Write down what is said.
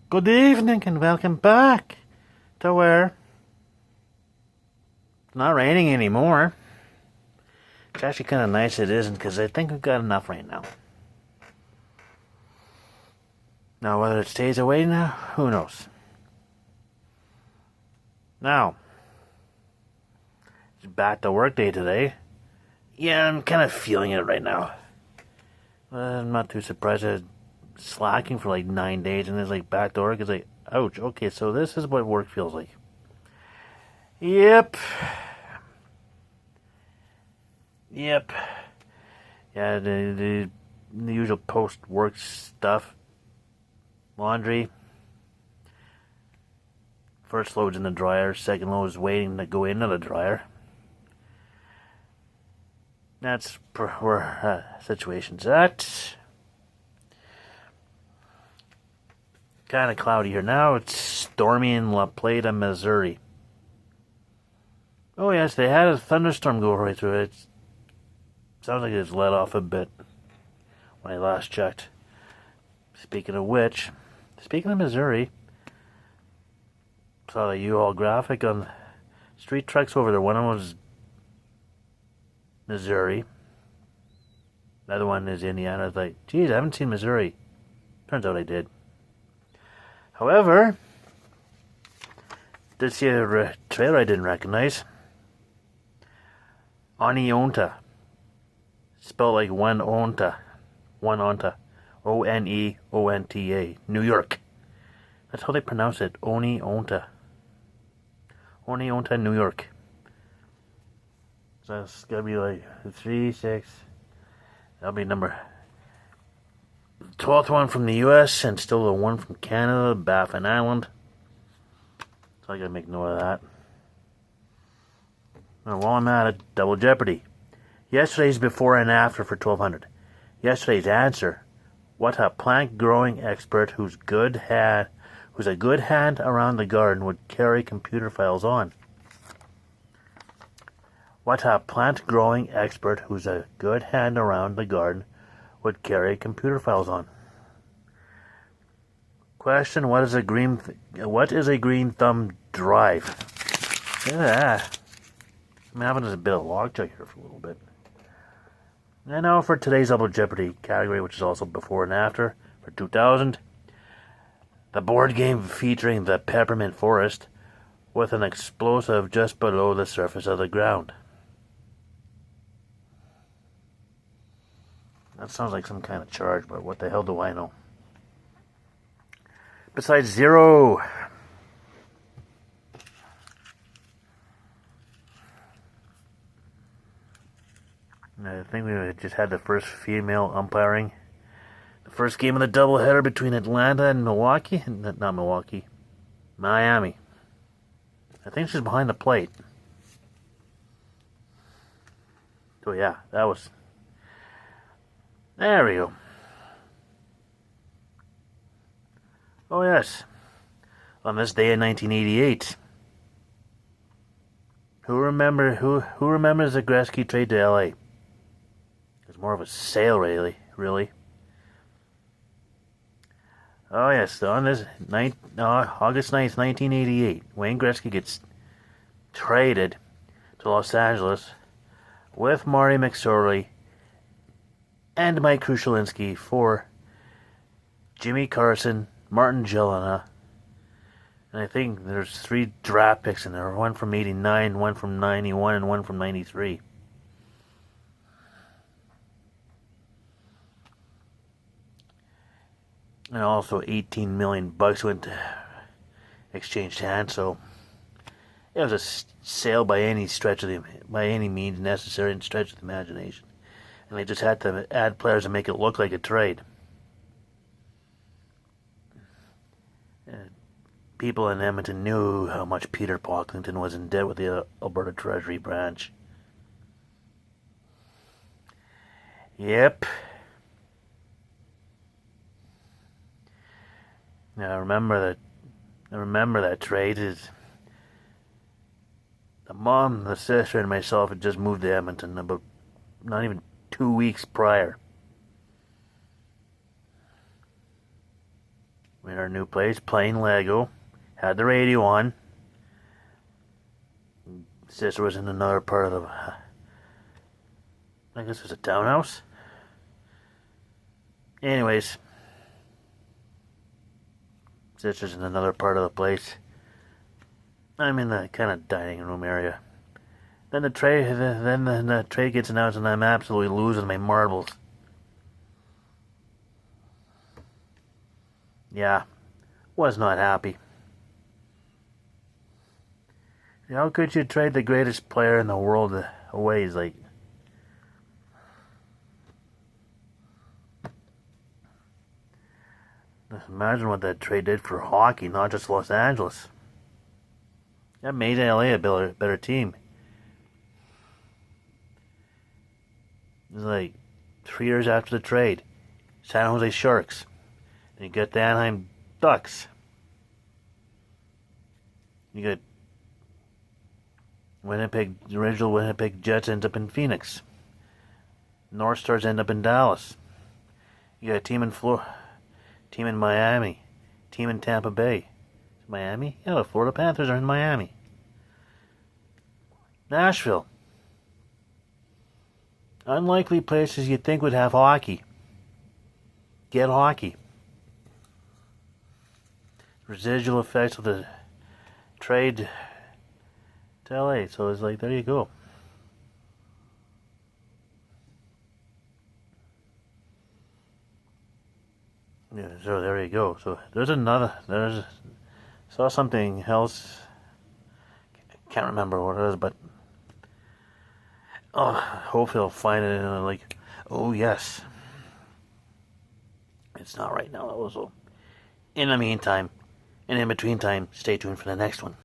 Good evening and welcome back to where it's not raining anymore. It's actually kind of nice it isn't because I think we've got enough rain now. Now whether it stays away now, who knows? Now, it's back to work day today. Yeah, I'm kind of feeling it right now. I'm not too surprised. I was slacking for like 9 days and it's like back to work. It's like, ouch, okay, so this is what work feels like. Yep. Yeah, the usual post-work stuff. Laundry. First load's in the dryer, second load is waiting to go into the dryer. That's where situation's at. Kind of cloudy here now. It's stormy in La Plata, Missouri. Oh yes, they had a thunderstorm go right through it. Sounds like it's let off a bit when I last checked. Speaking of which, speaking of Missouri, saw the U-Haul graphic on street trucks over there. One of them was Missouri. The other one is Indiana. I was like, geez, I haven't seen Missouri. Turns out I did. However, did see a trailer I didn't recognize. Oneonta. Spelled like one onta. One onta. Oneonta. New York. That's how they pronounce it. Oneonta. Oneonta, New York. So it's gotta be like 3, 6. That'll be number 12th one from the US and still the one from Canada, Baffin Island. So I gotta make note of that. Now while I'm at it, Double Jeopardy. Yesterday's before and after for 1200. Yesterday's answer: what a plant growing expert who's a good hand around the garden would carry computer files on. What a plant growing expert who's a good hand around the garden would carry computer files on. Question: what is a green thumb drive? Yeah, I'm having a bit of logjam here for a little bit. And now for today's Double Jeopardy category, which is also before and after for 2000. The board game featuring the Peppermint Forest with an explosive just below the surface of the ground. That sounds like some kind of charge, but what the hell do I know? Besides zero. I think we just had the first female umpiring. The first game of the doubleheader between Atlanta and Milwaukee. Not Milwaukee. Miami. I think she's behind the plate. So yeah, that was... There we go. Oh yes. On this day in 1988. Who remembers the Gretzky trade to LA? It's more of a sale, really. Oh yes, on this August 9th, 1988, Wayne Gretzky gets traded to Los Angeles with Marty McSorley and Mike Krushelinski for Jimmy Carson, Martin Gelinas, and I think there's 3 draft picks in there. One from 89, one from 91, and one from 93. And also $18 million went to exchanged hands, so it was a sale by any means necessary and stretch of the imagination. And they just had to add players and make it look like a trade. People in Edmonton knew how much Peter Pocklington was in debt with the Alberta Treasury branch. Yep. Now I remember that trade is the mom, the sister, and myself had just moved to Edmonton about not even 2 weeks prior. in our new place, playing Lego. Had the radio on. Sister was in another part of the, I guess it was a townhouse. Anyways, sister's in another part of the place. I'm in the kind of dining room area. Then the tray gets announced, and I'm absolutely losing my marbles. Yeah, was not happy. How could you trade the greatest player in the world away? He's like, imagine what that trade did for hockey, not just Los Angeles. That made LA a better team. It was like 3 years after the trade, San Jose Sharks. And you got the Anaheim Ducks. You got the original Winnipeg Jets end up in Phoenix. North Stars end up in Dallas. You got a team in team in Miami, team in Tampa Bay. Miami? Yeah, the Florida Panthers are in Miami. Nashville. Unlikely places you'd think would have hockey. Get hockey. Residual effects of the trade to LA. So it's like, there you go. Yeah, so there you go. So saw something else. Can't remember what it is, but hopefully I'll find it and like, oh yes. It's not right now, though. So in the meantime, and in between time, stay tuned for the next one.